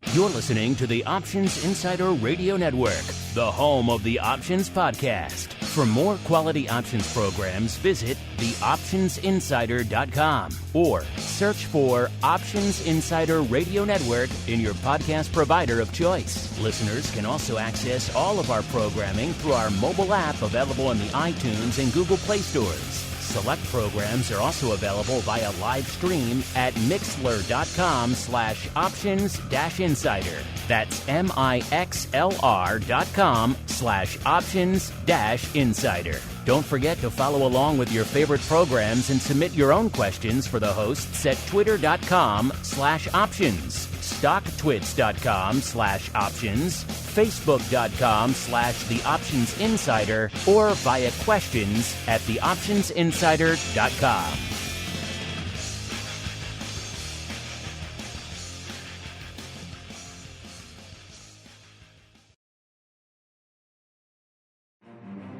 You're listening to the Options Insider Radio Network, the home of the Options Podcast. For more quality options programs, visit theoptionsinsider.com or search for Options Insider Radio Network in your podcast provider of choice. Listeners can also access all of our programming through our mobile app available in the iTunes and Google Play stores. Select programs are also available via live stream at mixlr.com/options-insider. That's mixlr.com/options-insider. Don't forget to follow along with your favorite programs and submit your own questions for the hosts at twitter.com/options, stocktwits.com/options, facebook.com/theoptionsinsider, or via questions at theoptionsinsider.com.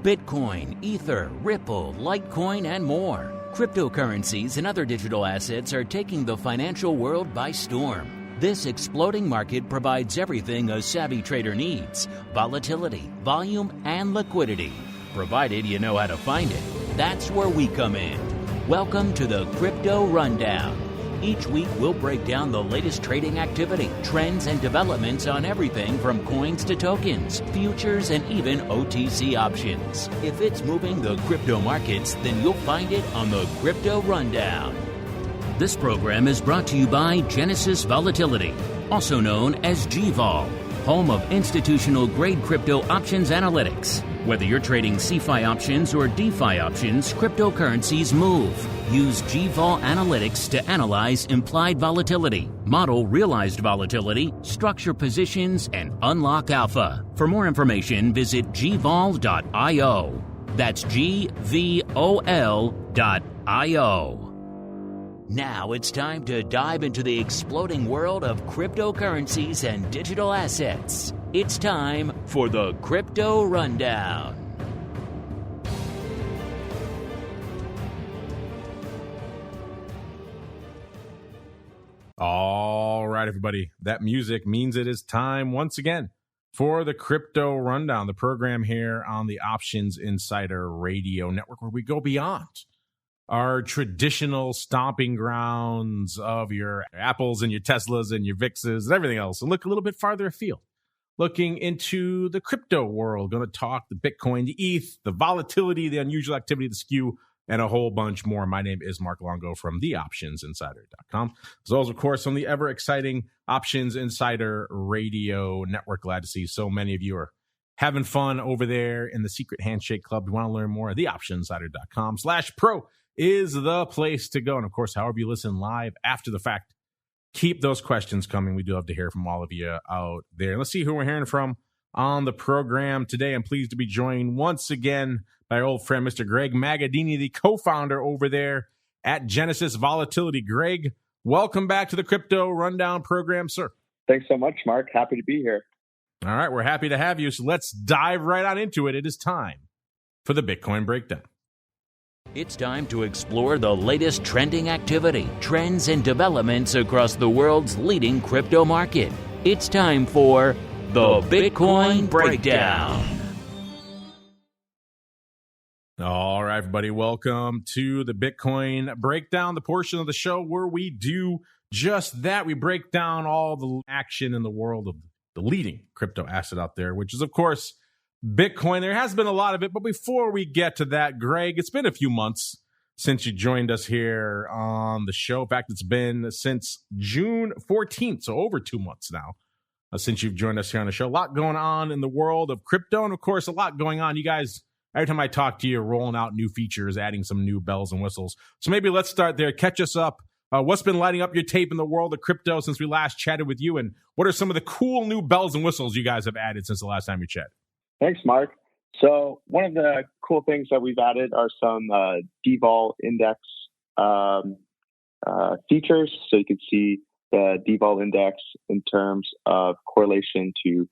Bitcoin, Ether, Ripple, Litecoin, and more. Cryptocurrencies and other digital assets are taking the financial world by storm. This exploding market provides everything a savvy trader needs: volatility, volume, and liquidity. Provided you know how to find it. That's where we come in. Welcome to the Crypto Rundown. Each week, we'll break down the latest trading activity, trends, and developments on everything from coins to tokens, futures, and even OTC options. If it's moving the crypto markets, then you'll find it on the Crypto Rundown. This program is brought to you by Genesis Volatility, also known as GVol, home of institutional-grade crypto options analytics. Whether you're trading CeFi options or DeFi options, cryptocurrencies move. Use GVol Analytics to analyze implied volatility, model realized volatility, structure positions, and unlock alpha. For more information, visit gvol.io. That's GVOL.io. Now it's time to dive into the exploding world of cryptocurrencies and digital assets. It's time for the Crypto Rundown. All right, everybody. That music means it is time once again for the Crypto Rundown, the program here on the Options Insider Radio Network, where we go beyond our traditional stomping grounds of your Apples and your Teslas and your VIXs and everything else, and look a little bit farther afield, looking into the crypto world. Going to talk the Bitcoin, the ETH, the volatility, the unusual activity, the SKEW, and a whole bunch more. My name is Mark Longo from theoptionsinsider.com, as well as, of course, from the ever-exciting Options Insider Radio Network. Glad to see so many of you are having fun over there in the Secret Handshake Club. If you want to learn more, theoptionsinsider.com/pro is the place to go. And, of course, however you listen live after the fact, keep those questions coming. We do love to hear from all of you out there. Let's see who we're hearing from on the program today. I'm pleased to be joined once again by our old friend, Mr. Greg Magadini, the co-founder over there at Genesis Volatility. Greg, welcome back to the Crypto Rundown program, sir. Thanks so much, Mark. Happy to be here. All right, we're happy to have you. So let's dive right on into it. It is time for the Bitcoin Breakdown. It's time to explore the latest trending activity, trends, and developments across the world's leading crypto market. It's time for the Bitcoin Breakdown. All right, everybody, welcome to the Bitcoin Breakdown, the portion of the show where we do just that. We break down all the action in the world of the leading crypto asset out there, which is, of course, Bitcoin. There has been a lot of it, but before we get to that, Greg, it's been a few months since you joined us here on the show. In fact, it's been since June 14th, so over 2 months now since you've joined us here on the show. A lot going on in the world of crypto, and of course, a lot going on. You guys, every time I talk to you, rolling out new features, adding some new bells and whistles. So maybe let's start there. Catch us up. What's been lighting up your tape in the world of crypto since we last chatted with you, and what are some of the cool new bells and whistles you guys have added since the last time we chatted? Thanks, Mark. So one of the cool things that we've added are some DVol index features. So you can see the DVol index in terms of correlation to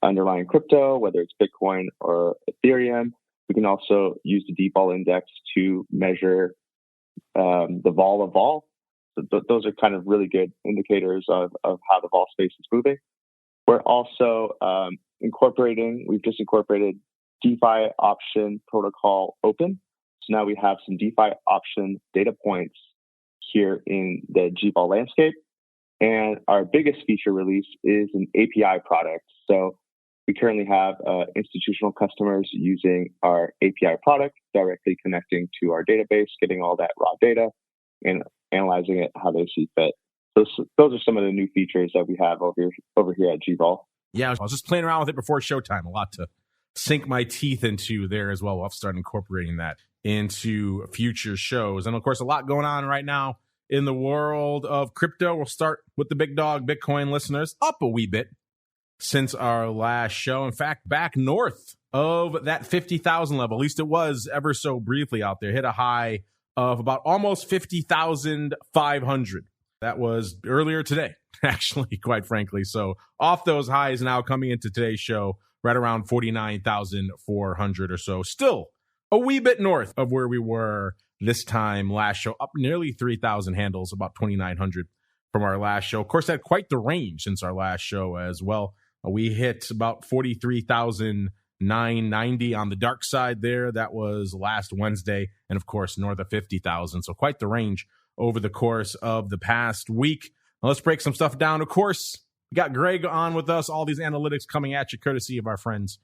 underlying crypto, whether it's Bitcoin or Ethereum. We can also use the DVol index to measure the vol of vol. those are kind of really good indicators of how the vol space is moving. We're also we've just incorporated DeFi option protocol open. So now we have some DeFi option data points here in the GVol landscape. And our biggest feature release is an API product. So we currently have institutional customers using our API product, directly connecting to our database, getting all that raw data and analyzing it how they see fit. Those are some of the new features that we have over here at GVol. Yeah, I was just playing around with it before showtime. A lot to sink my teeth into there as well. We'll have to start incorporating that into future shows. And of course, a lot going on right now in the world of crypto. We'll start with the big dog Bitcoin listeners, up a wee bit since our last show. In fact, back north of that 50,000 level, at least it was ever so briefly out there, hit a high of about almost 50,500. That was earlier today, actually, quite frankly. So off those highs now coming into today's show, right around 49,400 or so. Still a wee bit north of where we were this time last show, up nearly 3,000 handles, about 2,900 from our last show. Of course, had quite the range since our last show as well. We hit about 43,990 on the dark side there. That was last Wednesday. And of course, north of 50,000. So quite the range over the course of the past week. Now, let's break some stuff down. Of course, we got Greg on with us. All these analytics coming at you courtesy of our friends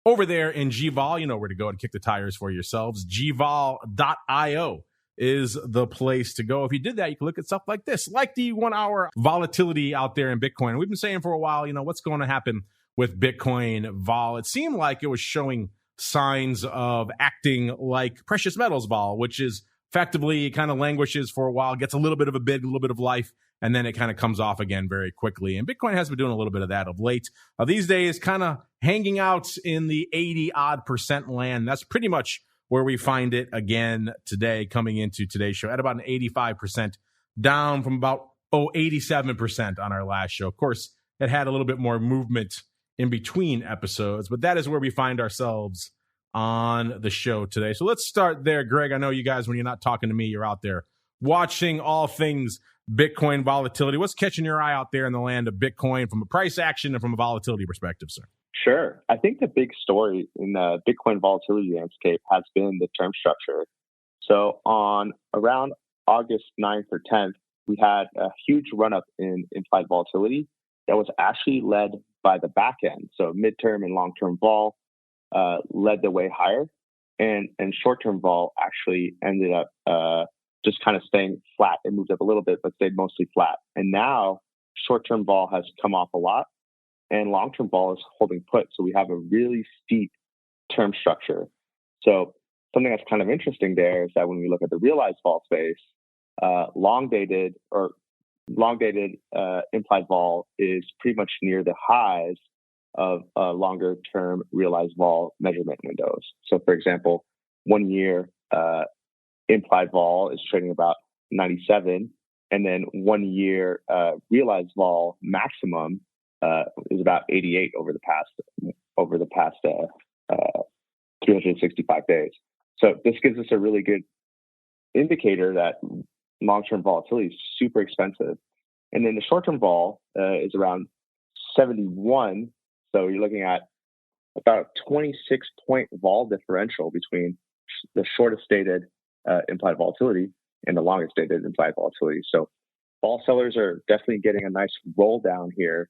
over there in GVol. You know where to go and kick the tires for yourselves. GVol.io is the place to go. If you did that, you can look at stuff like this, like the 1 hour volatility out there in Bitcoin. We've been saying for a while, what's going to happen with Bitcoin vol. It seemed like it was showing signs of acting like precious metals vol, which is effectively it kind of languishes for a while, gets a little bit of a bid, a little bit of life, and then it kind of comes off again very quickly. And Bitcoin has been doing a little bit of that of late. These days, kind of hanging out in the 80-odd% land. That's pretty much where we find it again today, coming into today's show at about an 85%, down from about 87% on our last show. Of course, it had a little bit more movement in between episodes, but that is where we find ourselves on the show today. So let's start there. Greg, I know you guys, when you're not talking to me, you're out there watching all things Bitcoin volatility. What's catching your eye out there in the land of Bitcoin from a price action and from a volatility perspective, sir? Sure. I think the big story in the Bitcoin volatility landscape has been the term structure. So on around August 9th or 10th, we had a huge run-up in implied volatility that was actually led by the back end. So midterm and long-term vol led the way higher, and short-term vol actually ended up just kind of staying flat. It moved up a little bit, but stayed mostly flat. And now short-term vol has come off a lot, and long-term vol is holding put. So we have a really steep term structure. So something that's kind of interesting there is that when we look at the realized vol space, long-dated implied vol is pretty much near the highs of longer-term realized vol measurement windows. So, for example, 1 year implied vol is trading about 97, and then 1 year realized vol maximum is about 88 over the past 365 days. So this gives us a really good indicator that long-term volatility is super expensive. And then the short-term vol is around 71. So you're looking at about a 26-point vol differential between the shortest dated implied volatility and the longest dated implied volatility. So vol sellers are definitely getting a nice roll down here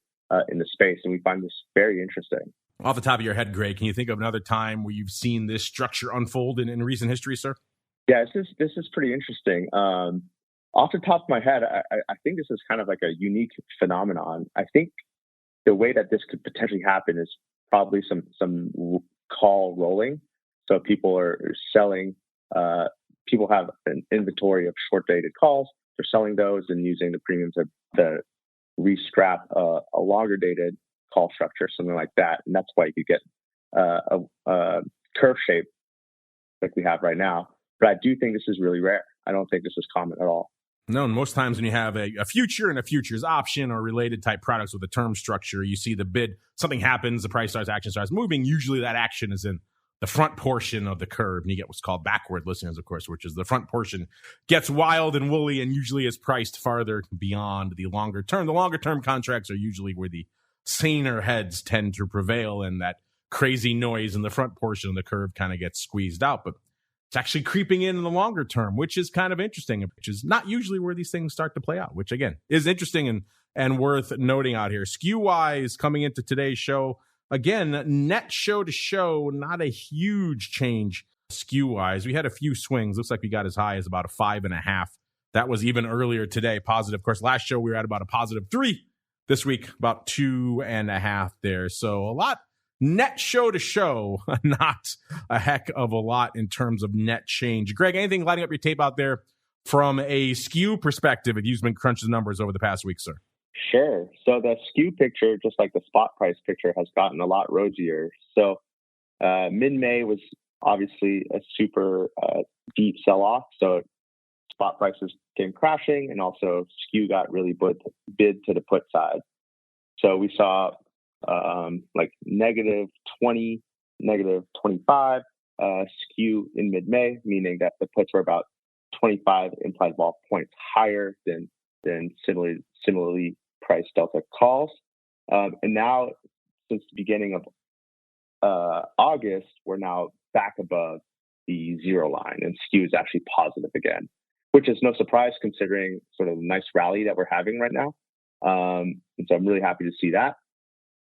in the space, and we find this very interesting. Off the top of your head, Greg, can you think of another time where you've seen this structure unfold in recent history, sir? Yeah, this is pretty interesting. Off the top of my head, I think this is kind of like a unique phenomenon. I think the way that this could potentially happen is probably some call rolling. So people are selling. People have an inventory of short-dated calls. They're selling those and using the premiums to restrap a longer-dated call structure, something like that. And that's why you could get a curve shape like we have right now. But I do think this is really rare. I don't think this is common at all. No, and most times when you have a future and a futures option or related type products with a term structure, you see the bid, something happens, the price starts, action starts moving. Usually that action is in the front portion of the curve, and you get what's called backward listeners, of course, which is the front portion gets wild and woolly and usually is priced farther beyond the longer term. The longer term contracts are usually where the saner heads tend to prevail, and that crazy noise in the front portion of the curve kind of gets squeezed out. But it's actually creeping in the longer term, which is kind of interesting, which is not usually where these things start to play out, which again is interesting and worth noting out here. SKEW wise, coming into today's show, again, net show to show, not a huge change SKEW wise. We had a few swings. Looks like we got as high as about a 5.5. That was even earlier today, positive. Of course, last show we were at about a +3. This week, about 2.5 there. So a lot net show to show, not a heck of a lot in terms of net change. Greg, anything lighting up your tape out there from a SKEW perspective if you've been crunching the numbers over the past week, sir? Sure. So the SKEW picture, just like the spot price picture, has gotten a lot rosier. So mid-May was obviously a super deep sell-off. So spot prices came crashing, and also SKEW got really bid to the put side. So we saw like -20, -25 SKEW in mid-May, meaning that the puts were about 25 implied vol points higher than similarly priced delta calls. And now, since the beginning of August, we're now back above the zero line, and SKEW is actually positive again, which is no surprise considering sort of the nice rally that we're having right now. And so I'm really happy to see that.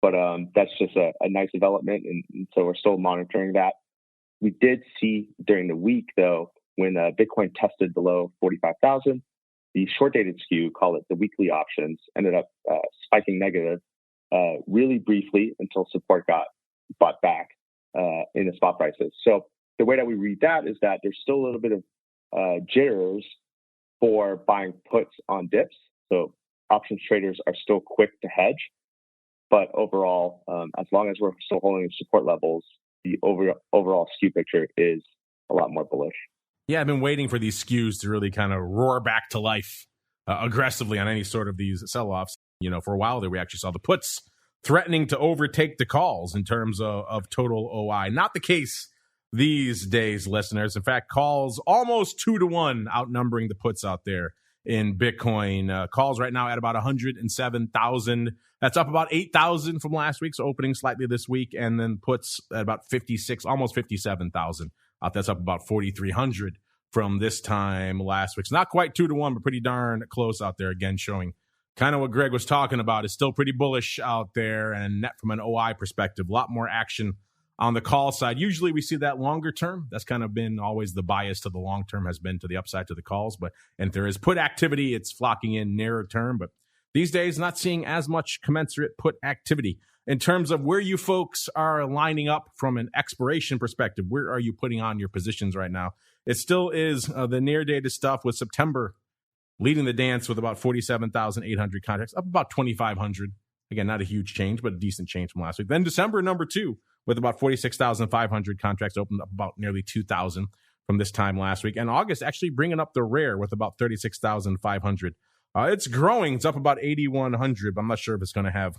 But that's just a nice development, and so we're still monitoring that. We did see during the week, though, when Bitcoin tested below 45,000, the short-dated SKEW, call it the weekly options, ended up spiking negative really briefly until support got bought back in the spot prices. So the way that we read that is that there's still a little bit of jitters for buying puts on dips. So options traders are still quick to hedge. But overall, as long as we're still holding support levels, the overall SKEW picture is a lot more bullish. Yeah, I've been waiting for these SKEWs to really kind of roar back to life aggressively on any sort of these sell-offs. You know, for a while there, we actually saw the puts threatening to overtake the calls in terms of total OI. Not the case these days, listeners. In fact, calls almost 2-to-1 outnumbering the puts out there in Bitcoin. Calls right now at about 107,000. That's up about 8,000 from last week, so opening slightly this week, and then puts at about 56, almost 57,000. That's up about 4,300 from this time last week. It's not quite 2-to-1, but pretty darn close out there, again, showing kind of what Greg was talking about. Is still pretty bullish out there, and net from an OI perspective, a lot more action on the call side. Usually we see that longer term. That's kind of been always the bias to the long term, has been to the upside to the calls. And if there is put activity, it's flocking in nearer term. But these days, not seeing as much commensurate put activity. In terms of where you folks are lining up from an expiration perspective, where are you putting on your positions right now? It still is the near-dated stuff, with September leading the dance with about 47,800 contracts, up about 2,500. Again, not a huge change, but a decent change from last week. Then December, number 2, with about 46,500 contracts, opened up about nearly 2,000 from this time last week. And August actually bringing up the rear with about 36,500. It's growing. It's up about 8,100, but I'm not sure if it's going to have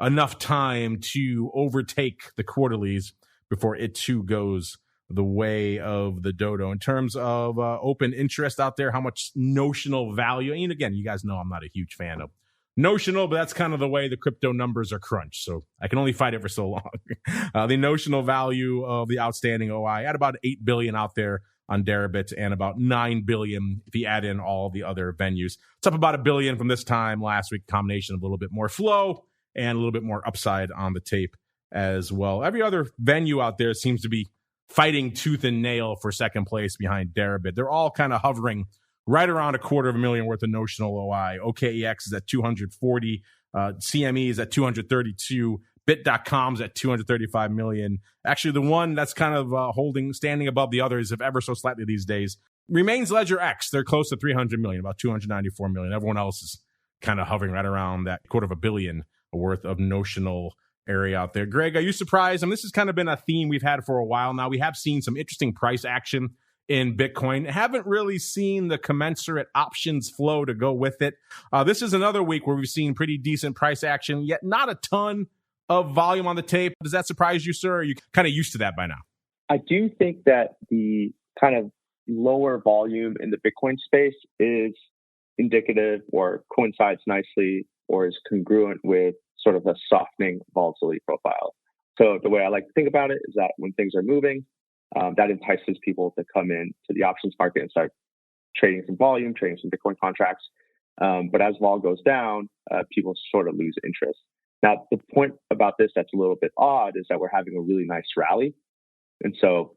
enough time to overtake the quarterlies before it too goes the way of the dodo. In terms of open interest out there, how much notional value, and again, you guys know I'm not a huge fan of notional, but that's kind of the way the crypto numbers are crunched, so I can only fight it for so long. The notional value of the outstanding OI at about 8 billion out there on Deribit, and about 9 billion if you add in all the other venues. It's up about $1 billion from this time last week, combination of a little bit more flow and a little bit more upside on the tape as well. Every other venue out there seems to be fighting tooth and nail for second place behind Deribit. They're all kind of hovering right around $250,000 worth of notional OI. OKEX is at 240, CME is at 232, Bit.com's at 235 million. Actually, the one that's kind of standing above the others, if ever so slightly these days, remains Ledger X. They're close to 300 million, about 294 million. Everyone else is kind of hovering right around that $250 million worth of notional area out there. Greg, are you surprised? I mean, this has kind of been a theme we've had for a while now. We have seen some interesting price action in Bitcoin. Haven't really seen the commensurate options flow to go with it. This is another week where we've seen pretty decent price action, yet not a ton of volume on the tape. Does that surprise you, sir? Or are you kind of used to that by now? I do think that the kind of lower volume in the Bitcoin space is indicative or coincides nicely or is congruent with sort of a softening volatility profile. So the way I like to think about it is that when things are moving, that entices people to come in to the options market and start trading some volume, trading some Bitcoin contracts. But as vol goes down, people sort of lose interest. Now, the point about this that's a little bit odd is that we're having a really nice rally. And so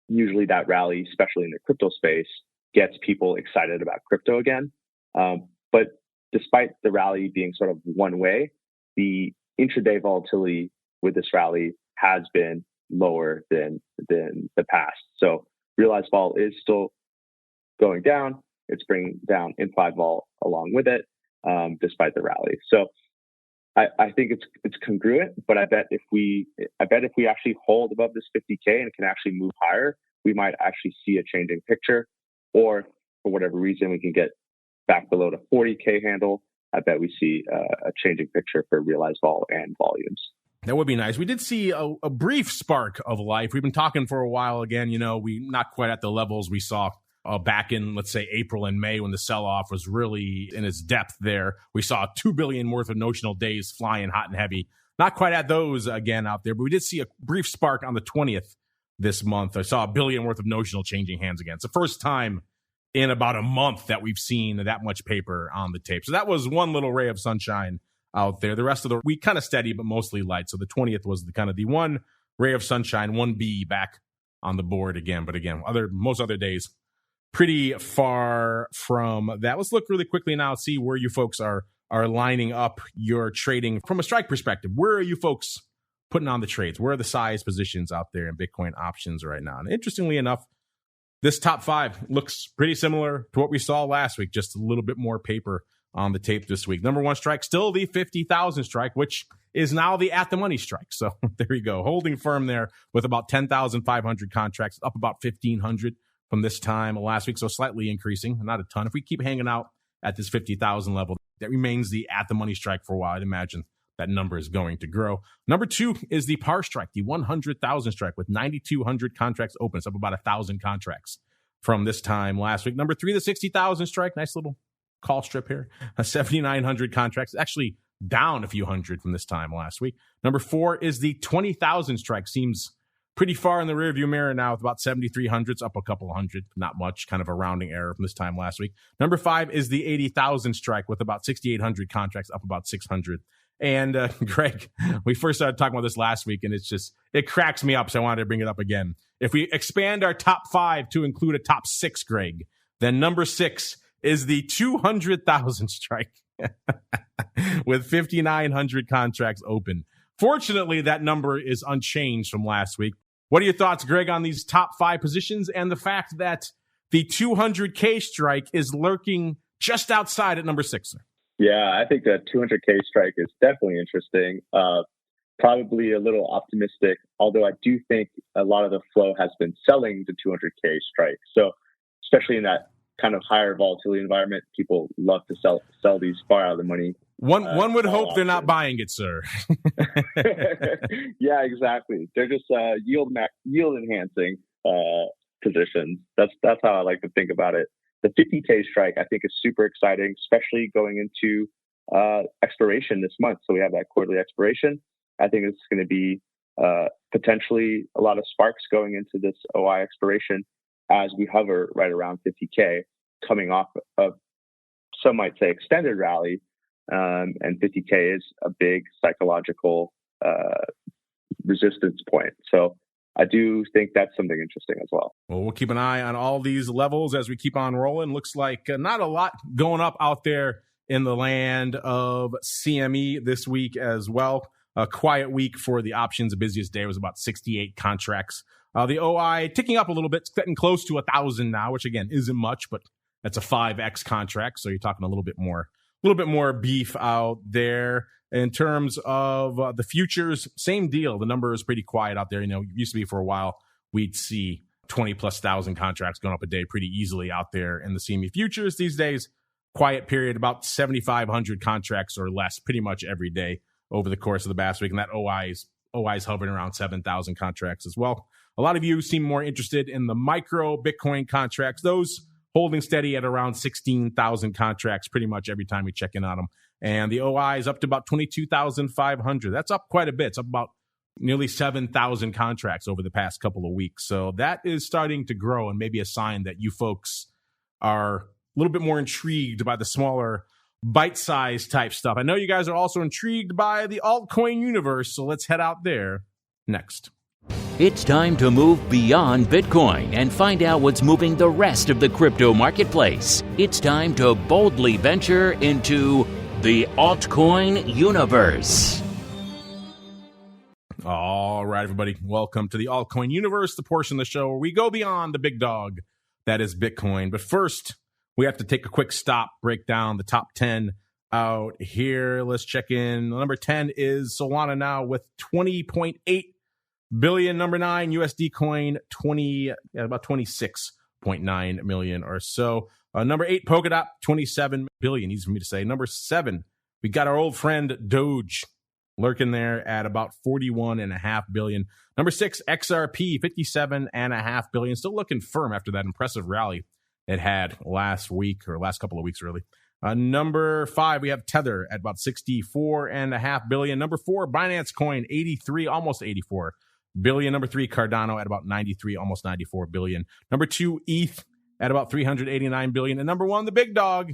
usually that rally, especially in the crypto space, gets people excited about crypto again. But despite the rally being sort of one way, the intraday volatility with this rally has been lower than the past. So realized vol is still going down. It's bringing down implied vol along with it, despite the rally. So I think it's congruent, but I bet if we actually hold above this 50K and can actually move higher, we might actually see a changing picture. Or for whatever reason, we can get back below the 40K handle. I bet we see a changing picture for realized vol and volumes. That would be nice. We did see a brief spark of life. We've been talking for a while again. We not quite at the levels we saw back in, let's say, April and May when the sell-off was really in its depth there. We saw 2 billion worth of notional days flying hot and heavy. Not quite at those again out there, but we did see a brief spark on the 20th this month. I saw 1 billion worth of notional changing hands again. It's the first time in about a month that we've seen that much paper on the tape. So that was one little ray of sunshine out there. The rest of the week kind of steady, but mostly light. So the 20th was the one ray of sunshine, 1B back on the board again. But again, most other days, pretty far from that. Let's look really quickly now, see where you folks are lining up your trading from a strike perspective. Where are you folks putting on the trades? Where are the size positions out there in Bitcoin options right now? And interestingly enough, this top 5 looks pretty similar to what we saw last week, just a little bit more paper on the tape this week. Number 1 strike, still the 50,000 strike, which is now the at the money strike. So there you go, holding firm there with about 10,500 contracts, up about 1,500 from this time last week. So slightly increasing, not a ton. If we keep hanging out at this 50,000 level, that remains the at the money strike for a while. I'd imagine that number is going to grow. Number 2 is the par strike, the 100,000 strike with 9,200 contracts open. It's up about 1,000 contracts from this time last week. Number 3, the 60,000 strike. Nice little call strip here. 7,900 contracts, actually down a few hundred from this time last week. Number 4 is the 20,000 strike. Seems pretty far in the rearview mirror now with about 7,300. It's up a couple hundred, not much, kind of a rounding error from this time last week. Number 5 is the 80,000 strike with about 6,800 contracts, up about 600. And Greg, we first started talking about this last week, and it cracks me up, so I wanted to bring it up again. If we expand our top 5 to include a top 6, Greg, then number 6 is the 200,000 strike with 5,900 contracts open. Fortunately, that number is unchanged from last week. What are your thoughts, Greg, on these top 5 positions and the fact that the 200K strike is lurking just outside at number 6, sir? Yeah, I think the 200K strike is definitely interesting. Probably a little optimistic, although I do think a lot of the flow has been selling the 200K strike. So especially in that kind of higher volatility environment, people love to sell these far out of the money. One would hope they're not buying it, sir. Yeah, exactly. They're just yield enhancing positions. That's how I like to think about it. The 50K strike, I think, is super exciting, especially going into expiration this month. So we have that quarterly expiration. I think it's going to be potentially a lot of sparks going into this OI expiration as we hover right around 50K, coming off of, some might say, extended rally. And 50K is a big psychological resistance point. So I do think that's something interesting as well. Well, we'll keep an eye on all these levels as we keep on rolling. Looks like not a lot going up out there in the land of CME this week as well. A quiet week for the options. The busiest day was about 68 contracts. The OI ticking up a little bit, getting close to 1,000 now, which again isn't much, but that's a 5x contract. So you're talking a little bit more beef out there. In terms of the futures, same deal. The number is pretty quiet out there. It used to be for a while, we'd see 20,000+ contracts going up a day pretty easily out there in the CME futures. These days, quiet period, about 7,500 contracts or less pretty much every day over the course of the past week. And that OI is hovering around 7,000 contracts as well. A lot of you seem more interested in the micro Bitcoin contracts, those holding steady at around 16,000 contracts pretty much every time we check in on them. And the OI is up to about 22,500. That's up quite a bit. It's up about nearly 7,000 contracts over the past couple of weeks. So that is starting to grow and maybe a sign that you folks are a little bit more intrigued by the smaller bite-sized type stuff. I know you guys are also intrigued by the altcoin universe, so let's head out there next. It's time to move beyond Bitcoin and find out what's moving the rest of the crypto marketplace. It's time to boldly venture into the altcoin universe. All right, everybody. Welcome to the altcoin universe, the portion of the show where we go beyond the big dog that is Bitcoin. But first, we have to take a quick stop, break down the top 10 out here. Let's check in. Number 10 is Solana now with 20.8 billion. Number 9, USD coin, about 26.9 million or so. Number 8, Polkadot, 27 billion. Easy for me to say. Number 7, we got our old friend Doge lurking there at about 41.5 billion. Number 6, XRP, 57.5 billion. Still looking firm after that impressive rally it had last week, or last couple of weeks, really. Number 5, we have Tether at about 64.5 billion. Number 4, Binance Coin, 83, almost 84 billion. Number 3, Cardano at about 93, almost 94 billion. Number 2, ETH at about 389 billion. And number 1, the big dog,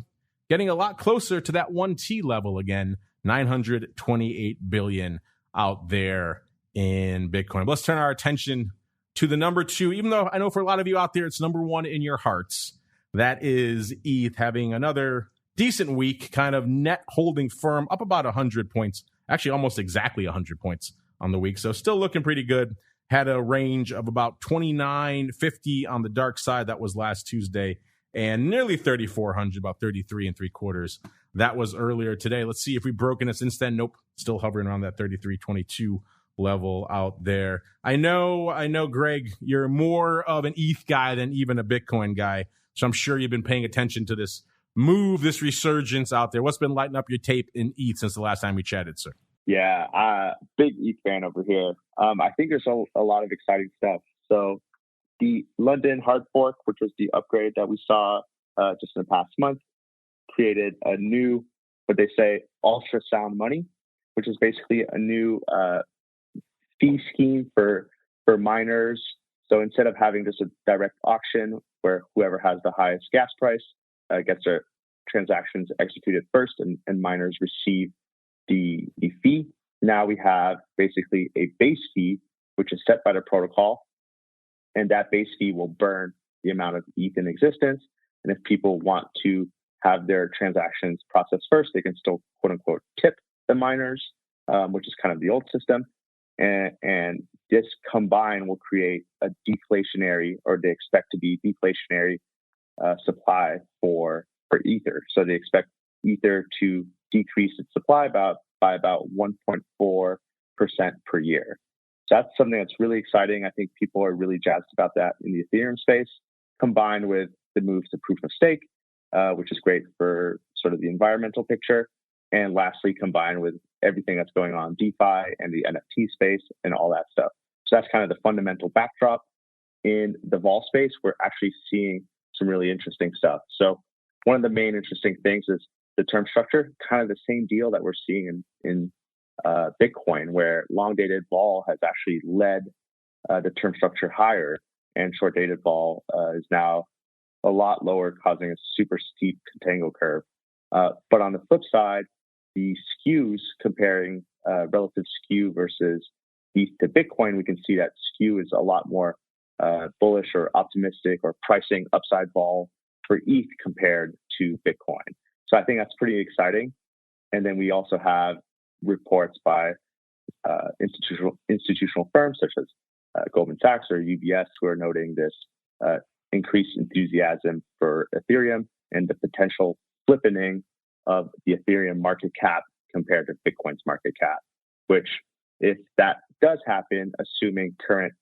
getting a lot closer to that 1T level again, 928 billion out there in Bitcoin. But let's turn our attention to the number 2, even though I know for a lot of you out there, it's number 1 in your hearts. That is ETH having another decent week, kind of net holding firm, up about 100 points, actually almost exactly 100 points on the week. So still looking pretty good. Had a range of about 29.50 on the dark side. That was last Tuesday, and nearly 3,400, about 33.75. That was earlier today. Let's see if we've broken it since then. Nope, still hovering around that 33.22 level out there. I know, Greg, you're more of an ETH guy than even a Bitcoin guy. So I'm sure you've been paying attention to this move, this resurgence out there. What's been lighting up your tape in ETH since the last time we chatted, sir? Yeah, big ETH fan over here. I think there's a lot of exciting stuff. So the London hard fork, which was the upgrade that we saw just in the past month, created a new, what they say, ultrasound money, which is basically a new fee scheme for miners. So instead of having just a direct auction where whoever has the highest gas price gets their transactions executed first and miners receive the fee, now we have basically a base fee, which is set by the protocol. And that base fee will burn the amount of ETH in existence. And if people want to have their transactions processed first, they can still, quote unquote, tip the miners, which is kind of the old system. And this combined will create a deflationary, or they expect to be deflationary supply for Ether. So they expect Ether to decrease its supply by about 1.4% per year. So that's something that's really exciting. I think people are really jazzed about that in the Ethereum space, combined with the move to proof of stake, which is great for sort of the environmental picture. And lastly, combined with everything that's going on in DeFi and the NFT space and all that stuff. So that's kind of the fundamental backdrop. In the vol space, we're actually seeing some really interesting stuff. So one of the main interesting things is the term structure, kind of the same deal that we're seeing in Bitcoin, where long-dated vol has actually led the term structure higher, and short-dated vol is now a lot lower, causing a super steep contango curve. But on the flip side, the SKEWs, comparing relative SKEW versus ETH to Bitcoin, we can see that SKEW is a lot more bullish or optimistic or pricing upside vol for ETH compared to Bitcoin. So I think that's pretty exciting. And then we also have reports by institutional firms such as Goldman Sachs or UBS, who are noting this increased enthusiasm for Ethereum and the potential flippening of the Ethereum market cap compared to Bitcoin's market cap, which, if that does happen, assuming current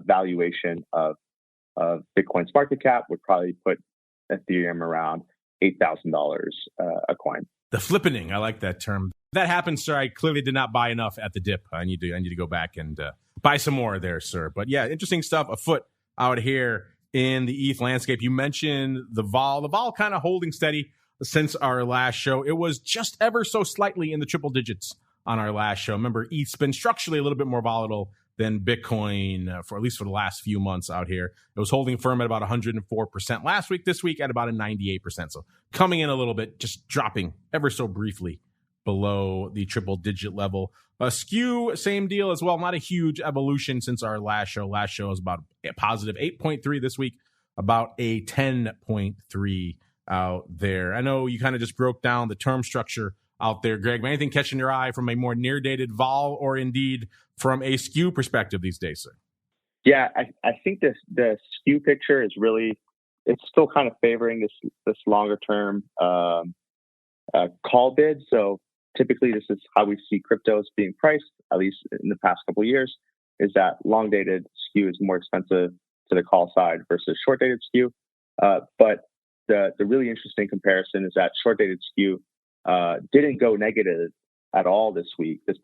valuation of Bitcoin's market cap, would probably put Ethereum around $8,000 a coin. The flippening, I like that term. That happened, sir. I clearly did not buy enough at the dip. I need to go back and buy some more there, sir. But yeah, interesting stuff afoot out here in the ETH landscape. You mentioned the vol. The vol kind of holding steady since our last show. It was just ever so slightly in the triple digits on our last show. Remember, ETH's been structurally a little bit more volatile than Bitcoin for at least for the last few months out here. It was holding firm at about 104% last week. This week at about a 98%. So coming in a little bit, just dropping ever so briefly below the triple digit level. SKEW, same deal as well. Not a huge evolution since our last show. Last show was about a positive 8.3 this week, about a 10.3 out there. I know you kind of just broke down the term structure out there, Greg. But anything catching your eye from a more near-dated vol or indeed from a SKEW perspective these days, sir? Yeah, I think the SKEW picture is really, it's still kind of favoring this longer-term call bid. So typically this is how we see cryptos being priced, at least in the past couple of years, is that long-dated SKEW is more expensive to the call side versus short-dated SKEW. But the really interesting comparison is that short-dated SKEW didn't go negative at all this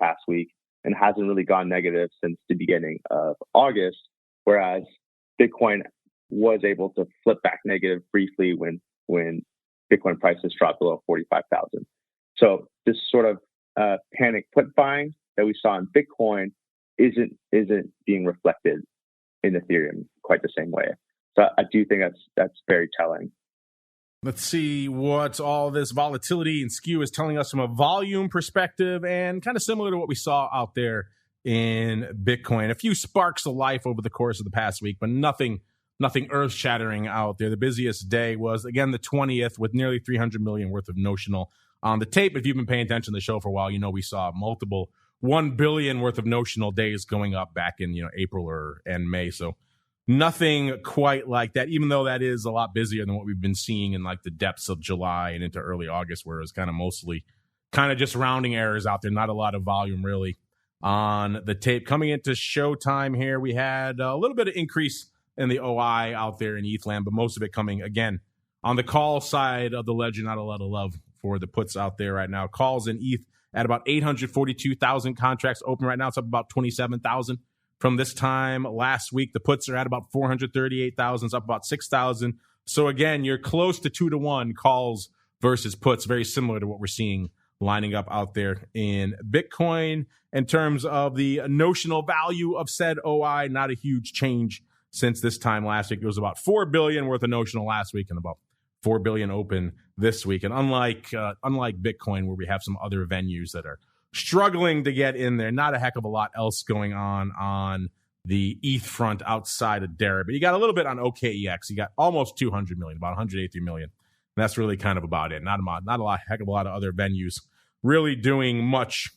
past week, and hasn't really gone negative since the beginning of August, whereas Bitcoin was able to flip back negative briefly when Bitcoin prices dropped below 45,000. So this sort of panic put buying that we saw in Bitcoin isn't being reflected in Ethereum quite the same way. So I do think that's very telling. Let's see what all this volatility and SKEW is telling us from a volume perspective, and kind of similar to what we saw out there in Bitcoin. A few sparks of life over the course of the past week, but nothing earth-shattering out there. The busiest day was, again, the 20th with nearly 300 million worth of notional on the tape. If you've been paying attention to the show for a while, you know we saw multiple 1 billion worth of notional days going up back in April and May. So nothing quite like that, even though that is a lot busier than what we've been seeing in like the depths of July and into early August, where it was kind of mostly kind of just rounding errors out there. Not a lot of volume really on the tape. Coming into showtime here, we had a little bit of increase in the OI out there in ETH land, but most of it coming, again, on the call side of the ledger. Not a lot of love for the puts out there right now. Calls in ETH at about 842,000 contracts open right now. It's up about 27,000 from this time last week. The puts are at about 438,000. It's up about 6,000. So again, you're close to 2-to-1 calls versus puts, very similar to what we're seeing lining up out there in Bitcoin. In terms of the notional value of said OI, not a huge change since this time last week. It was about 4 billion worth of notional last week and about 4 billion open this week. And unlike Bitcoin, where we have some other venues that are struggling to get in there, not a heck of a lot else going on the ETH front outside of Deribit. But you got a little bit on OKEX. You got almost 200 million, about 183 million. And that's really kind of about it. Not a heck of a lot of other venues really doing much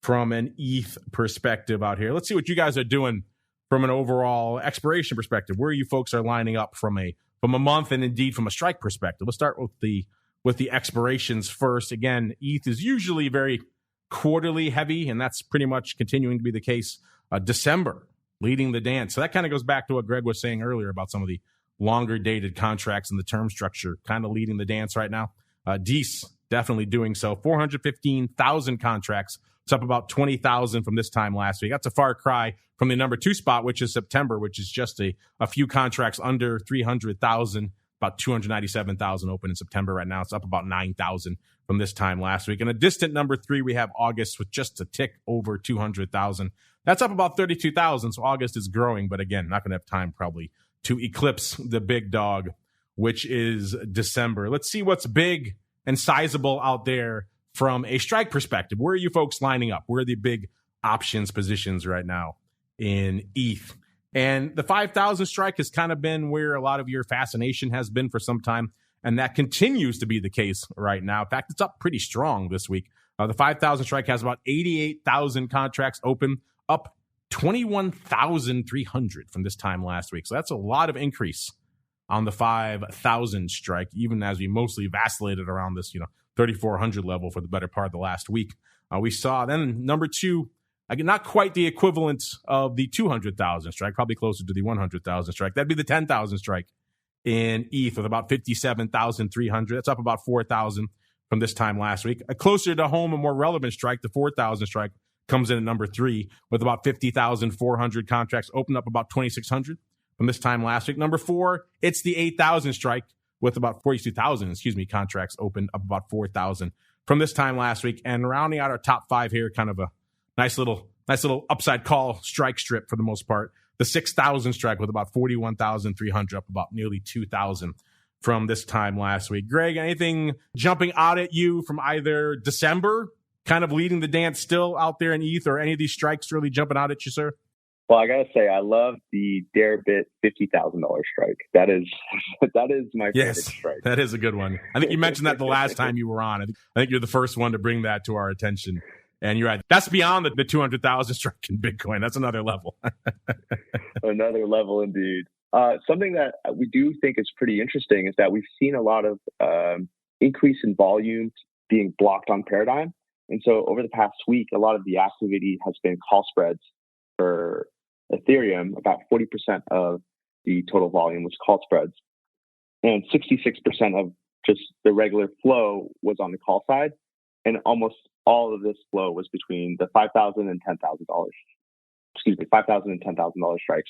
from an ETH perspective out here. Let's see what you guys are doing from an overall expiration perspective. Where you folks are lining up from a month and indeed from a strike perspective. Let's start with the expirations first. Again, ETH is usually very quarterly heavy, and that's pretty much continuing to be the case. December leading the dance. So that kind of goes back to what Greg was saying earlier about some of the longer dated contracts and the term structure kind of leading the dance right now. DECE definitely doing so. 415,000 contracts. It's up about 20,000 from this time last week. That's a far cry from the number 2 spot, which is September, which is just a few contracts under 300,000, about 297,000 open in September right now. It's up about 9,000 from this time last week. And a distant number 3, we have August with just a tick over 200,000. That's up about 32,000. So August is growing, but again, not going to have time probably to eclipse the big dog, which is December. Let's see what's big and sizable out there from a strike perspective. Where are you folks lining up? Where are the big options positions right now in ETH? And the 5,000 strike has kind of been where a lot of your fascination has been for some time. And that continues to be the case right now. In fact, it's up pretty strong this week. The 5,000 strike has about 88,000 contracts open, up 21,300 from this time last week. So that's a lot of increase on the 5,000 strike, even as we mostly vacillated around this, 3,400 level for the better part of the last week. We saw then number 2, not quite the equivalent of the 200,000 strike, probably closer to the 100,000 strike. That'd be the 10,000 strike in ETH with about 57,300. That's up about 4,000 from this time last week. A closer to home and more relevant strike, the 4,000 strike, comes in at number 3 with about 50,400 contracts, opened up about 2,600 from this time last week. Number 4, it's the 8,000 strike with about 42,000, contracts opened up about 4,000 from this time last week. And rounding out our top 5 here, kind of a nice little upside call strike strip for the most part. The 6,000 strike with about 41,300, up about nearly 2,000 from this time last week. Greg, anything jumping out at you from either December, kind of leading the dance still out there in ETH, or any of these strikes really jumping out at you, sir? Well, I got to say, I love the Darebit $50,000 strike. That is my favorite strike. That is a good one. I think you mentioned that the last time you were on. I think you're the first one to bring that to our attention. And you're right. That's beyond the 200,000 strike in Bitcoin. That's another level. Another level indeed. Something that we do think is pretty interesting is that we've seen a lot of increase in volume being blocked on Paradigm. And so over the past week, a lot of the activity has been call spreads for Ethereum. About 40% of the total volume was call spreads. And 66% of just the regular flow was on the call side. And almost all of this flow was between the $5,000 and $10,000. $5,000 and $10,000 strikes.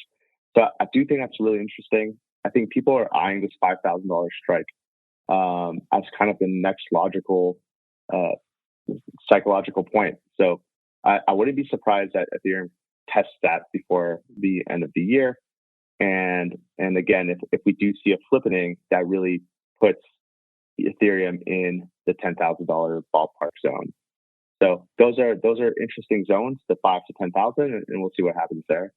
So I do think that's really interesting. I think people are eyeing this $5,000 strike as kind of the next logical psychological point. So I wouldn't be surprised that Ethereum tests that before the end of the year. And again, if we do see a flippening, that really puts Ethereum in the $10,000 ballpark zone. So those are interesting zones, the 5 to 10,000, and we'll see what happens there.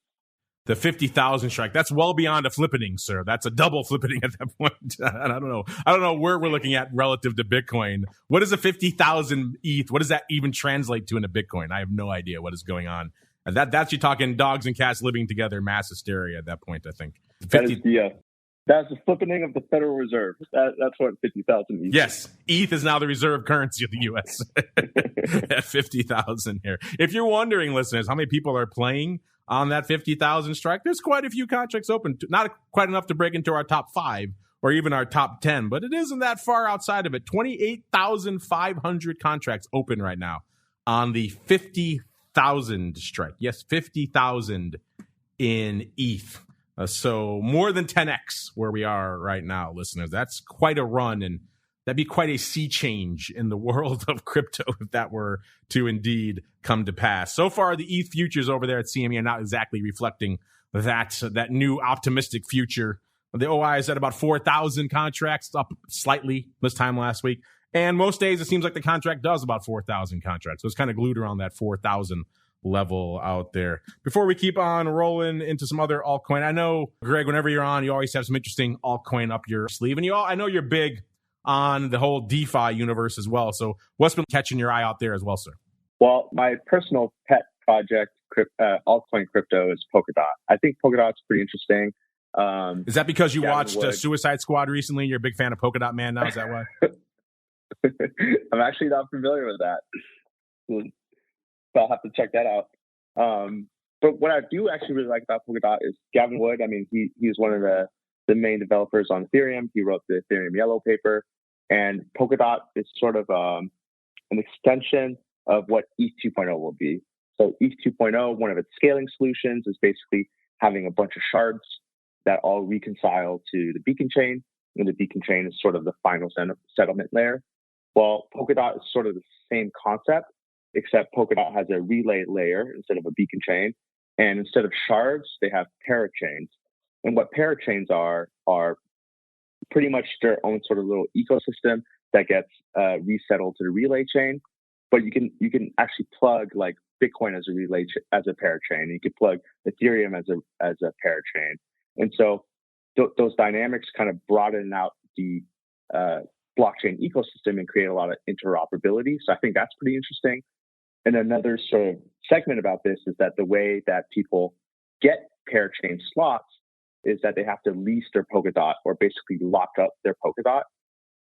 The 50,000 strike, that's well beyond a flippening, sir. That's a double flippening at that point. I don't know where we're looking at relative to Bitcoin. What is a 50,000 ETH? What does that even translate to into Bitcoin? I have no idea what is going on. And that's you talking dogs and cats living together, mass hysteria at that point, I think. That's the flippening of the Federal Reserve. That's what 50,000 ETH. Yes, ETH is now the reserve currency of the U.S. at 50,000 here. If you're wondering, listeners, how many people are playing on that 50,000 strike, there's quite a few contracts open. Not quite enough to break into our top 5 or even our top 10, but it isn't that far outside of it. 28,500 contracts open right now on the 50,000 strike. Yes, 50,000 in ETH. So more than 10x where we are right now, listeners. That's quite a run, and that'd be quite a sea change in the world of crypto if that were to indeed come to pass. So far, the ETH futures over there at CME are not exactly reflecting that new optimistic future. The OI is at about 4,000 contracts, up slightly this time last week. And most days, it seems like the contract does about 4,000 contracts. So it's kind of glued around that 4,000 level out there. Before we keep on rolling into some other altcoin, I know, Greg, whenever you're on, you always have some interesting altcoin up your sleeve. And I know you're big on the whole DeFi universe as well. So what's been catching your eye out there as well, sir? Well, my personal pet project, altcoin crypto, is Polkadot. I think Polkadot's pretty interesting. Is that because you watched Suicide Squad recently? You're a big fan of Polkadot Man now? Is that why? I'm actually not familiar with that. So I'll have to check that out. But what I do actually really like about Polkadot is Gavin Wood. I mean, he's one of the main developers on Ethereum. He wrote the Ethereum Yellow Paper. And Polkadot is sort of an extension of what ETH 2.0 will be. So ETH 2.0, one of its scaling solutions is basically having a bunch of shards that all reconcile to the beacon chain. And the beacon chain is sort of the final settlement layer. Well, Polkadot is sort of the same concept, except Polkadot has a relay layer instead of a beacon chain. And instead of shards, they have parachains. And what parachains are pretty much their own sort of little ecosystem that gets resettled to the relay chain. But you can actually plug like Bitcoin as a relay as a parachain. You could plug Ethereum as a parachain. And so those dynamics kind of broaden out the blockchain ecosystem and create a lot of interoperability. So I think that's pretty interesting. And another sort of segment about this is that the way that people get parachain slots is that they have to lease their Polkadot or basically lock up their Polkadot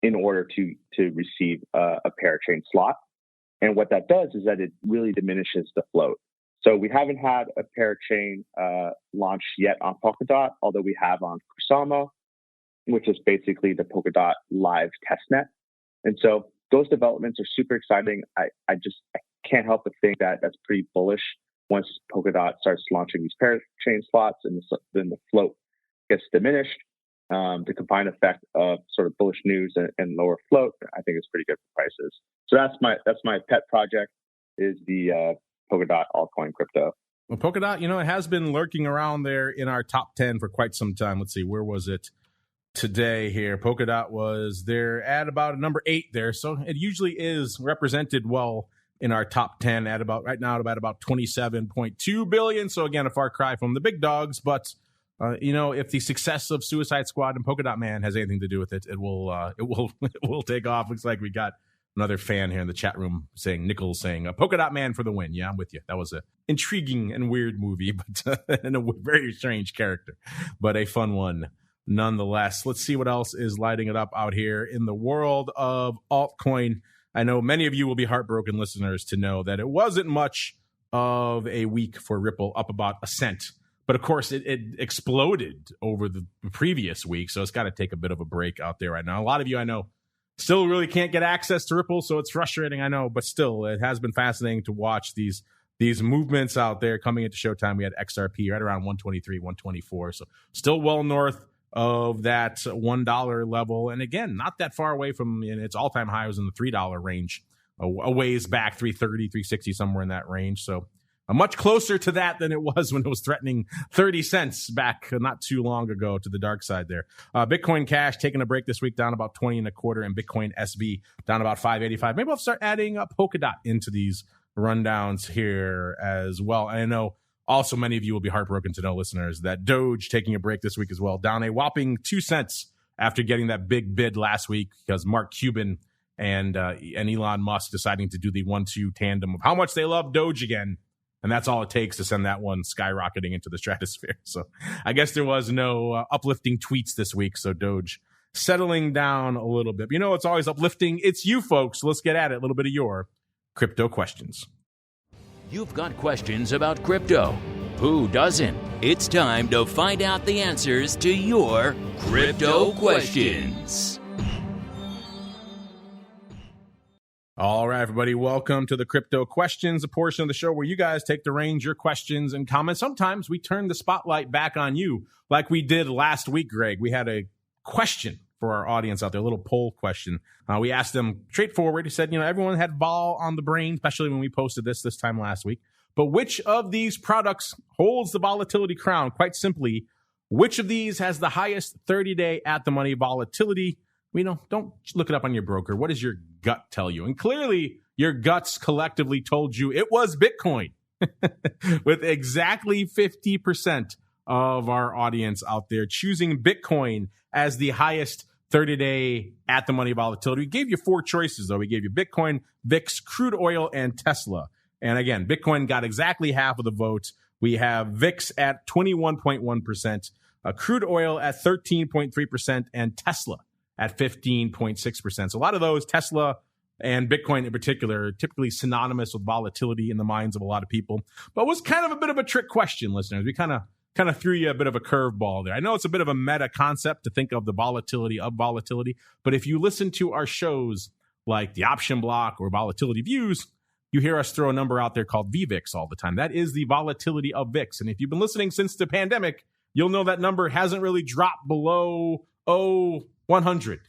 in order to receive a parachain slot. And what that does is that it really diminishes the float. So we haven't had a parachain launch yet on Polkadot, although we have on Kusama, which is basically the Polkadot live testnet. And so those developments are super exciting. I can't help but think that that's pretty bullish once Polkadot starts launching these parachain slots, and then the float gets diminished. The combined effect of sort of bullish news and lower float, I think, is pretty good for prices. So that's my pet project, is the Polkadot altcoin crypto. Well, Polkadot, it has been lurking around there in our top 10 for quite some time. Let's see, where was it today here? Polkadot was there at about number 8 there. So it usually is represented well in our top 10 at about right now at about 27.2 billion. So again, a far cry from the big dogs, but if the success of Suicide Squad and Polkadot Man has anything to do with it, it will take off. Looks like we got another fan here in the chat room Nichols saying, Polkadot Man for the win. Yeah, I'm with you. That was an intriguing and weird movie, but and a very strange character, but a fun one nonetheless. Let's see what else is lighting it up out here in the world of altcoin. I know many of you will be heartbroken listeners to know that it wasn't much of a week for Ripple, up about a cent. But of course, it exploded over the previous week, so it's got to take a bit of a break out there right now. A lot of you, I know, still really can't get access to Ripple, so it's frustrating, I know. But still, it has been fascinating to watch these movements out there coming into showtime. We had XRP right around 123, 124, so still well north of that $1 level. And again, not that far away from its all-time high was in the $3 range, a ways back, 330, 360, somewhere in that range. So much closer to that than it was when it was threatening 30 cents back not too long ago to the dark side there. Bitcoin Cash taking a break this week, down about 20 and a quarter, and Bitcoin SB down about 585. Maybe I'll start adding Polkadot into these rundowns here as well. I know also many of you will be heartbroken to know, listeners, that Doge taking a break this week as well, down a whopping 2 cents after getting that big bid last week because Mark Cuban and Elon Musk deciding to do the 1-2 tandem of how much they love Doge again. And that's all it takes to send that one skyrocketing into the stratosphere. So I guess there was no uplifting tweets this week. So Doge settling down a little bit. But it's always uplifting. It's you folks. Let's get at it. A little bit of your crypto questions. You've got questions about crypto. Who doesn't? It's time to find out the answers to your crypto questions. All right, everybody, welcome to the Crypto Questions, a portion of the show where you guys take the reins, your questions and comments. Sometimes we turn the spotlight back on you, like we did last week, Greg. We had a question for our audience out there, a little poll question. We asked them straightforward. He said, everyone had vol on the brain, especially when we posted this time last week. But which of these products holds the volatility crown? Quite simply, which of these has the highest 30-day at-the-money volatility? Don't look it up on your broker. What does your gut tell you? And clearly, your guts collectively told you it was Bitcoin, with exactly 50% of our audience out there choosing Bitcoin as the highest 30-day at-the-money volatility. We gave you 4 choices, though. We gave you Bitcoin, VIX, crude oil, and Tesla. And again, Bitcoin got exactly half of the vote. We have VIX at 21.1%, crude oil at 13.3%, and Tesla at 15.6%. So a lot of those, Tesla and Bitcoin in particular, are typically synonymous with volatility in the minds of a lot of people. But it was kind of a bit of a trick question, listeners. We kind of threw you a bit of a curveball there. I know it's a bit of a meta concept to think of the volatility of volatility, but if you listen to our shows like the Option Block or Volatility Views, you hear us throw a number out there called VVIX all the time. That is the volatility of VIX. And if you've been listening since the pandemic, you'll know that number hasn't really dropped below 100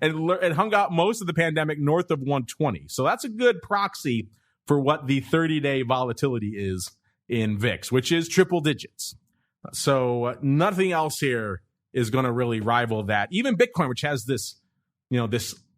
and hung out most of the pandemic north of 120. So that's a good proxy for what the 30-day volatility is in VIX, which is triple digits. So nothing else here is going to really rival that. Even Bitcoin, which has this,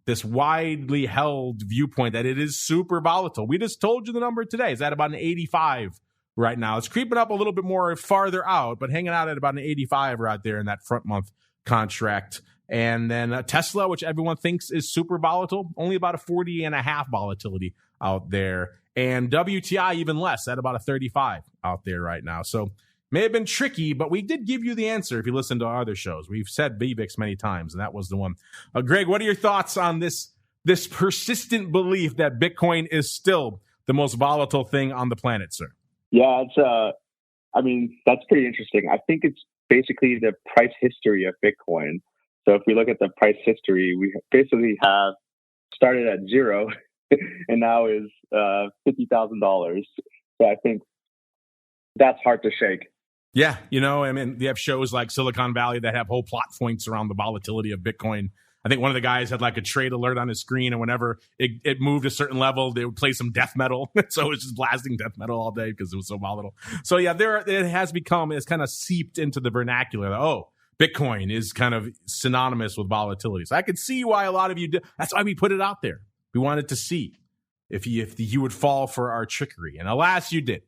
this widely held viewpoint that it is super volatile. We just told you the number today. It's at about an 85 right now. It's creeping up a little bit more farther out, but hanging out at about an 85 right there in that front month contract. And then Tesla, which everyone thinks is super volatile, only about a 40.5 volatility out there. And WTI even less, at about a 35 out there right now. So may have been tricky, but we did give you the answer if you listen to our other shows. We've said VVIX many times, and that was the one. Greg, what are your thoughts on this persistent belief that Bitcoin is still the most volatile thing on the planet, sir? Yeah, that's pretty interesting. I think it's basically the price history of Bitcoin. So if we look at the price history, we basically have started at 0 and now is $50,000. So I think that's hard to shake. Yeah, I mean, they have shows like Silicon Valley that have whole plot points around the volatility of Bitcoin. I think one of the guys had like a trade alert on his screen, and whenever it moved a certain level, they would play some death metal. So it was just blasting death metal all day because it was so volatile. So yeah, it's kind of seeped into the vernacular. Oh, Bitcoin is kind of synonymous with volatility. So I could see why a lot of you did. That's why we put it out there. We wanted to see if you would fall for our trickery. And alas, you did.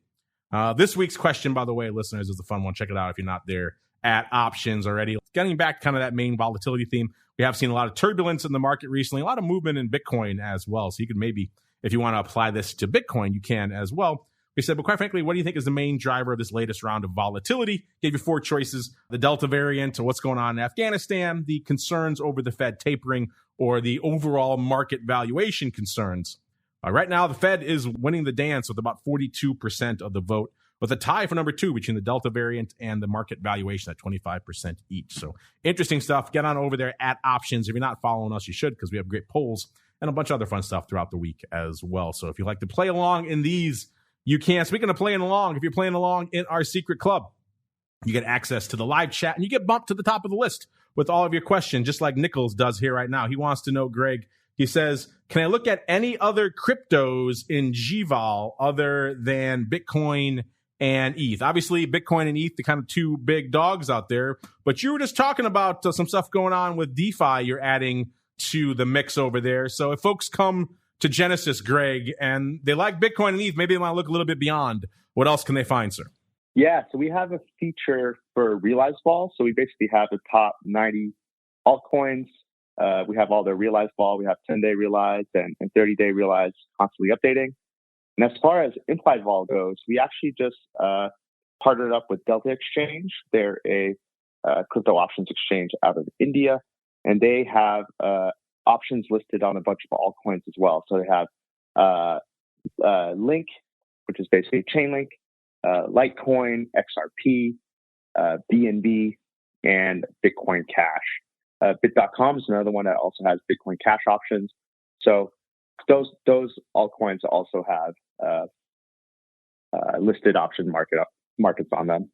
This week's question, by the way, listeners, is a fun one. Check it out if you're not there at options already. Getting back to kind of that main volatility theme, we have seen a lot of turbulence in the market recently, a lot of movement in Bitcoin as well. So you could maybe, if you want to apply this to Bitcoin, you can as well. We said, but quite frankly, what do you think is the main driver of this latest round of volatility? Gave you 4 choices: the Delta variant, what's going on in Afghanistan, the concerns over the Fed tapering, or the overall market valuation concerns. Right now, the Fed is winning the dance with about 42% of the vote, with a tie for number 2 between the Delta variant and the market valuation at 25% each. So interesting stuff. Get on over there at options. If you're not following us, you should, because we have great polls and a bunch of other fun stuff throughout the week as well. So if you like to play along in these, you can. Speaking of playing along, if you're playing along in our secret club, you get access to the live chat and you get bumped to the top of the list with all of your questions, just like Nichols does here right now. He wants to know, Greg, he says, can I look at any other cryptos in GVOL other than Bitcoin and ETH? Obviously, Bitcoin and ETH, the kind of 2 big dogs out there. But you were just talking about some stuff going on with DeFi you're adding to the mix over there. So if folks come to Genesis, Greg, and they like Bitcoin and ETH, maybe they want to look a little bit beyond. What else can they find, sir? Yeah, so we have a feature for realized vol. So we basically have the top 90 altcoins. We have all their realized vol. We have 10-day realized and 30-day realized, constantly updating. And as far as implied vol goes, we actually just partnered up with Delta Exchange. They're a crypto options exchange out of India, and they have options listed on a bunch of altcoins as well. So they have Link, which is basically Chainlink, Litecoin, XRP, BNB, and Bitcoin Cash. Bit.com is another one that also has Bitcoin Cash options. So those altcoins also have listed option markets on them.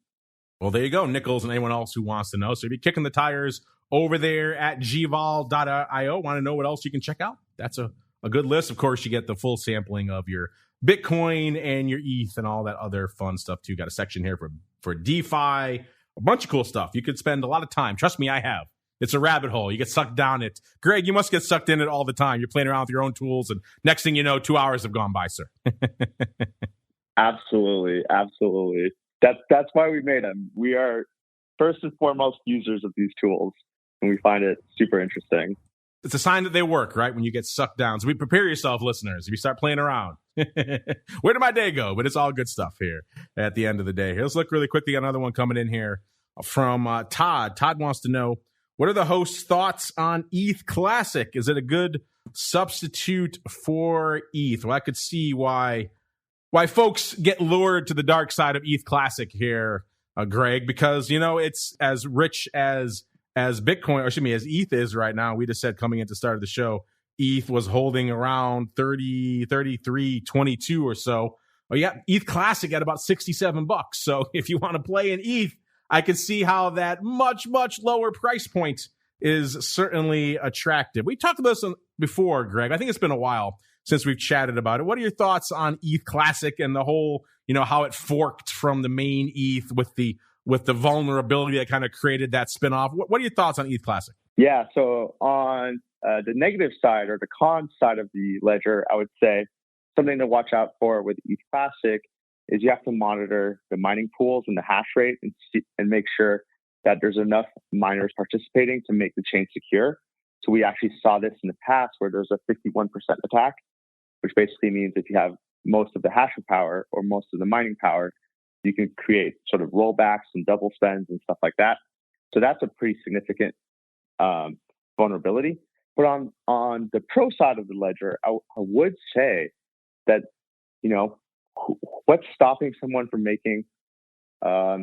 Well, there you go, Nichols, and anyone else who wants to know. So if you're kicking the tires over there at gvol.io, want to know what else you can check out? That's a good list. Of course, you get the full sampling of your Bitcoin and your ETH and all that other fun stuff too. Got a section here for DeFi, a bunch of cool stuff. You could spend a lot of time. Trust me, I have. It's a rabbit hole. You get sucked down it. Greg, you must get sucked in it all the time. You're playing around with your own tools, and next thing you know, 2 hours have gone by, sir. Absolutely. That's why we made them. We are first and foremost users of these tools, and we find it super interesting. It's a sign that they work, right? When you get sucked down. So prepare yourself, listeners, if you start playing around. Where did my day go? But it's all good stuff here at the end of the day. Let's look really quickly. Another one coming in here from Todd. Todd wants to know, what are the host's thoughts on ETH Classic? Is it a good substitute for ETH? Well, I could see why folks get lured to the dark side of ETH Classic here, Greg, because, it's as rich as Bitcoin, or excuse me, as ETH is right now. We just said coming into the start of the show, ETH was holding around 30, 33, 22 or so. Oh, yeah, ETH Classic at about $67. So if you want to play in ETH, I can see how that much, much lower price point is certainly attractive. We talked about this before, Greg. I think it's been a while since we've chatted about it. What are your thoughts on ETH Classic and the whole, how it forked from the main ETH with the vulnerability that kind of created that spinoff? What are your thoughts on ETH Classic? Yeah, so on the negative side or the con side of the ledger, I would say something to watch out for with ETH Classic is you have to monitor the mining pools and the hash rate and make sure that there's enough miners participating to make the chain secure. So we actually saw this in the past where there's a 51% attack, which basically means if you have most of the hash power or most of the mining power, you can create sort of rollbacks and double spends and stuff like that. So that's a pretty significant vulnerability. But on the pro side of the ledger, I would say that, what's stopping someone from making a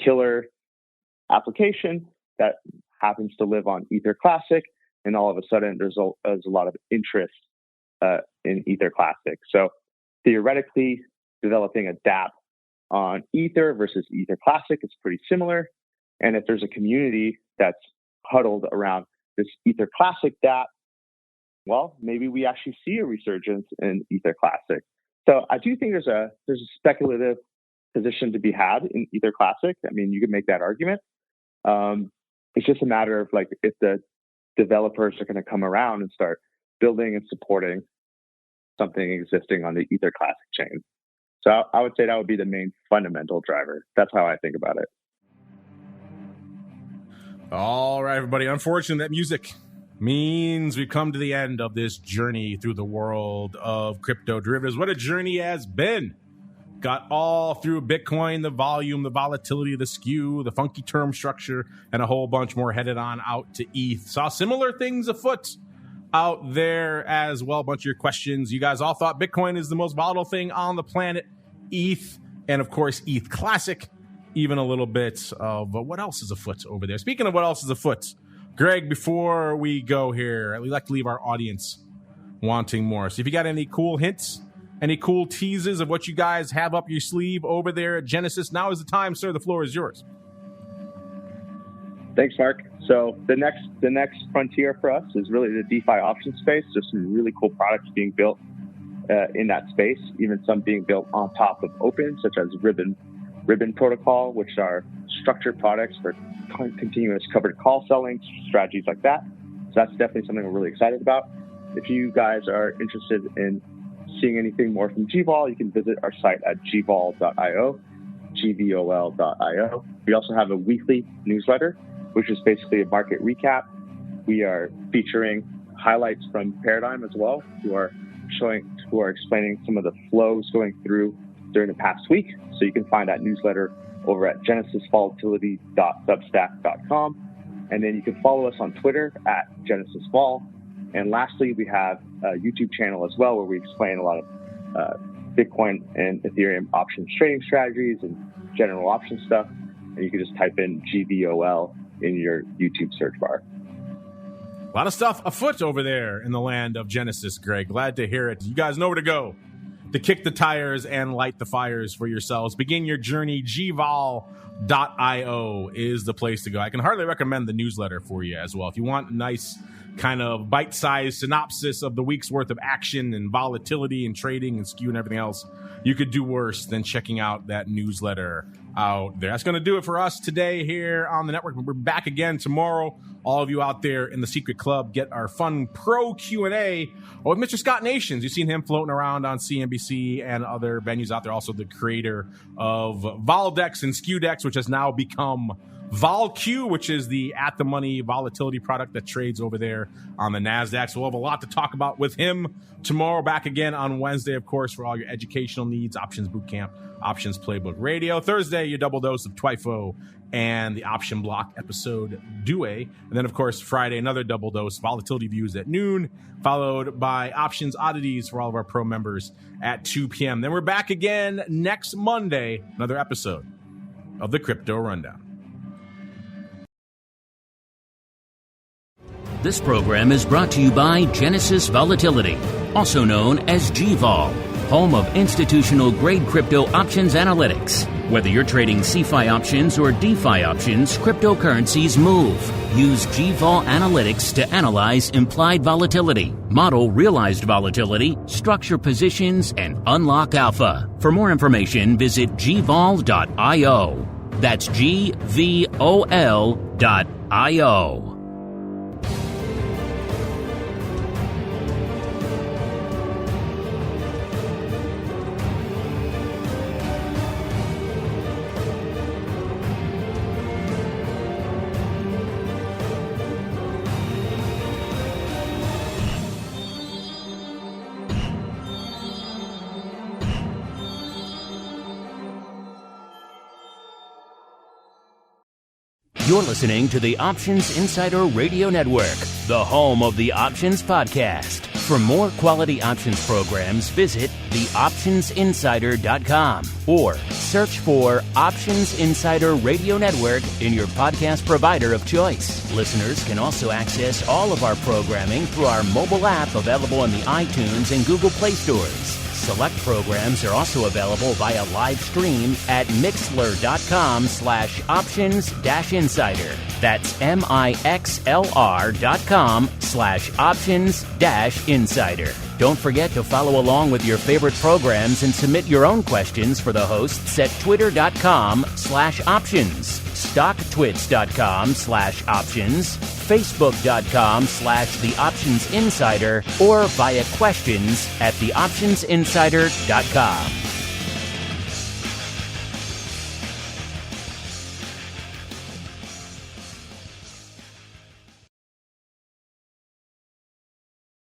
killer application that happens to live on Ether Classic, and all of a sudden there's a lot of interest in Ether Classic. So theoretically, developing a dApp on Ether versus Ether Classic is pretty similar. And if there's a community that's huddled around this Ether Classic dApp, well, maybe we actually see a resurgence in Ether Classic. So I do think there's a speculative position to be had in Ether Classic. I mean, you could make that argument. It's just a matter of like if the developers are going to come around and start building and supporting something existing on the Ether Classic chain. So I would say that would be the main fundamental driver. That's how I think about it. All right, everybody. Unfortunately, that music means we've come to the end of this journey through the world of crypto derivatives. What a journey has been. Got all through Bitcoin, the volume, the volatility, the SKEW, the funky term structure, and a whole bunch more headed on out to ETH. Saw similar things afoot out there as well. A bunch of your questions. You guys all thought Bitcoin is the most volatile thing on the planet. ETH, and of course, ETH Classic. Even a little bit of what else is afoot over there. Speaking of what else is afoot, Greg, before we go here, we like to leave our audience wanting more. So if you got any cool hints, any cool teases of what you guys have up your sleeve over there at Genesis, now is the time, sir. The floor is yours. Thanks, Mark. So the next frontier for us is really the DeFi option space. There's some really cool products being built in that space, even some being built on top of Open, such as Ribbon Protocol, which are structured products for continuous covered call selling, strategies like that. So that's definitely something we're really excited about. If you guys are interested in seeing anything more from GVol, you can visit our site at gvol.io, gvol.io. We also have a weekly newsletter, which is basically a market recap. We are featuring highlights from Paradigm as well, who are explaining some of the flows going through during the past week. So you can find that newsletter over at genesisvolatility.substack.com. And then you can follow us on Twitter at GenesisVol. And lastly, we have a YouTube channel as well, where we explain a lot of Bitcoin and Ethereum options trading strategies and general option stuff. And you can just type in GVOL in your YouTube search bar. A lot of stuff afoot over there in the land of Genesis, Greg. Glad to hear it. You guys know where to go to kick the tires and light the fires for yourselves. Begin your journey. gvol.io is the place to go. I can hardly recommend the newsletter for you as well. If you want a nice kind of bite-sized synopsis of the week's worth of action and volatility and trading and SKEW and everything else, you could do worse than checking out that newsletter out there. That's going to do it for us today here on the network. We're back again tomorrow. All of you out there in the secret club, get our fun pro Q&A with Mr. Scott Nations. You've seen him floating around on CNBC and other venues out there. Also the creator of Voldex and SKEWdex, which has now become VolQ, which is the at-the-money volatility product that trades over there on the NASDAQ. So we'll have a lot to talk about with him tomorrow. Back again on Wednesday, of course, for all your educational needs, Options Bootcamp, Options Playbook Radio. Thursday, your double dose of TWIFO and the Option Block episode Due. And then, of course, Friday, another double dose, Volatility Views at noon, followed by Options Oddities for all of our pro members at 2 p.m. Then we're back again next Monday, another episode of the Crypto Rundown. This program is brought to you by Genesis Volatility, also known as GVol, home of institutional-grade crypto options analytics. Whether you're trading CeFi options or DeFi options, cryptocurrencies move. Use GVol Analytics to analyze implied volatility, model realized volatility, structure positions, and unlock alpha. For more information, visit gvol.io. That's GVOL.io. You're listening to the Options Insider Radio Network, the home of the Options Podcast. For more quality options programs, visit theoptionsinsider.com or Search for Options Insider Radio Network in your podcast provider of choice. Listeners can also access all of our programming through our mobile app available in the iTunes and Google Play stores. Select programs are also available via live stream at mixlr.com/options-insider. That's mixlr.com/options-insider. Don't forget to follow along with your favorite programs and submit your own questions for the hosts at twitter.com/options, stocktwits.com/options, facebook.com/theoptionsinsider, or via questions@theoptionsinsider.com.